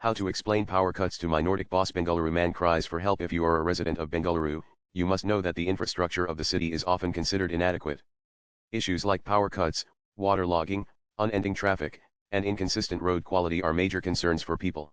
How to explain power cuts to my Nordic boss. Bengaluru man cries for help. If you are a resident of Bengaluru, you must know that the infrastructure of the city is often considered inadequate. Issues like power cuts, waterlogging, unending traffic, and inconsistent road quality are major concerns for people.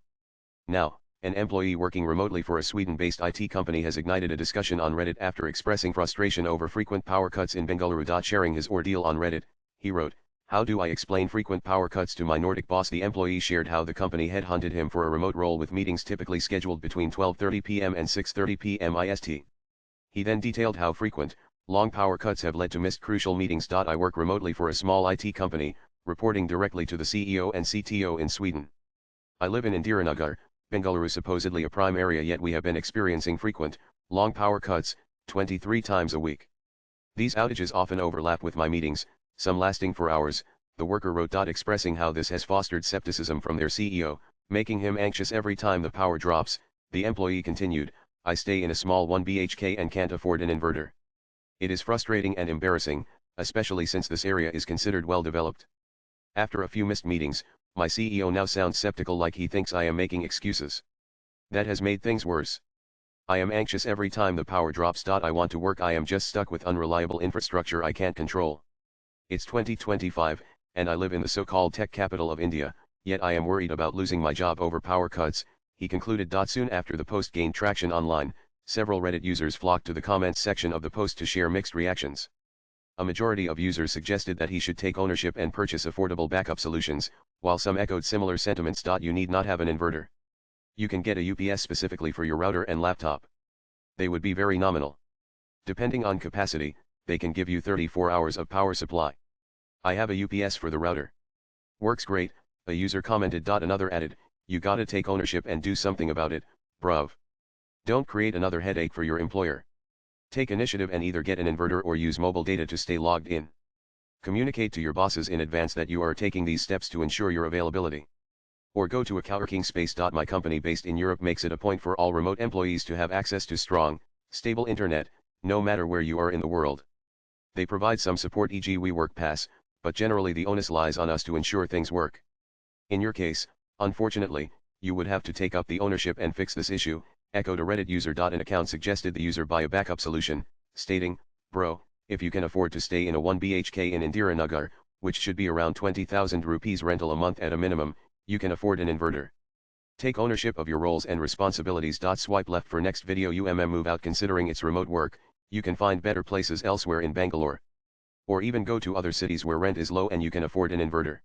Now, an employee working remotely for a Sweden-based IT company has ignited a discussion on Reddit after expressing frustration over frequent power cuts in Bengaluru. Sharing his ordeal on Reddit, he wrote, "How do I explain frequent power cuts to my Nordic boss?" The employee shared how the company headhunted him for a remote role with meetings typically scheduled between 12:30 p.m. and 6:30 p.m. IST. He then detailed how frequent, long power cuts have led to missed crucial meetings. "I work remotely for a small IT company, reporting directly to the CEO and CTO in Sweden. I live in Indiranagar, Bengaluru, supposedly a prime area, yet we have been experiencing frequent, long power cuts, 23 times a week. These outages often overlap with my meetings, some lasting for hours," the worker wrote. Expressing how this has fostered skepticism from their CEO, making him anxious every time the power drops, the employee continued, "I stay in a small 1 BHK and can't afford an inverter. It is frustrating and embarrassing, especially since this area is considered well developed. After a few missed meetings, my CEO now sounds skeptical, like he thinks I am making excuses. That has made things worse. I am anxious every time the power drops. I want to work, I am just stuck with unreliable infrastructure I can't control. It's 2025, and I live in the so-called tech capital of India, yet I am worried about losing my job over power cuts," he concluded. Soon after the post gained traction online, several Reddit users flocked to the comments section of the post to share mixed reactions. A majority of users suggested that he should take ownership and purchase affordable backup solutions, while some echoed similar sentiments. You need not have an inverter. You can get a UPS specifically for your router and laptop. They would be very nominal. Depending on capacity, they can give you 34 hours of power supply. I have a UPS for the router. Works great," a user commented. Another added, "You gotta take ownership and do something about it, bruv. Don't create another headache for your employer. Take initiative and either get an inverter or use mobile data to stay logged in. Communicate to your bosses in advance that you are taking these steps to ensure your availability. Or go to a co-working space. My company based in Europe makes it a point for all remote employees to have access to strong, stable internet, no matter where you are in the world. They provide some support, e.g. WeWork Pass, but generally the onus lies on us to ensure things work. In your case, unfortunately, you would have to take up the ownership and fix this issue," echoed a Reddit user. An account suggested the user buy a backup solution, stating, "Bro, if you can afford to stay in a 1 BHK in Indiranagar, which should be around 20,000 rupees rental a month at a minimum, you can afford an inverter. Take ownership of your roles and responsibilities." Swipe left for next video. Move out. Considering it's remote work, you can find better places elsewhere in Bangalore. Or even go to other cities where rent is low and you can afford an inverter.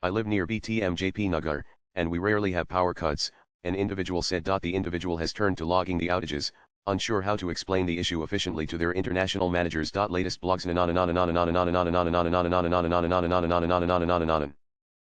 I live near BTM JP Nagar, and we rarely have power cuts," an individual said. The individual has turned to logging the outages, unsure how to explain the issue efficiently to their international managers. Latest blogs.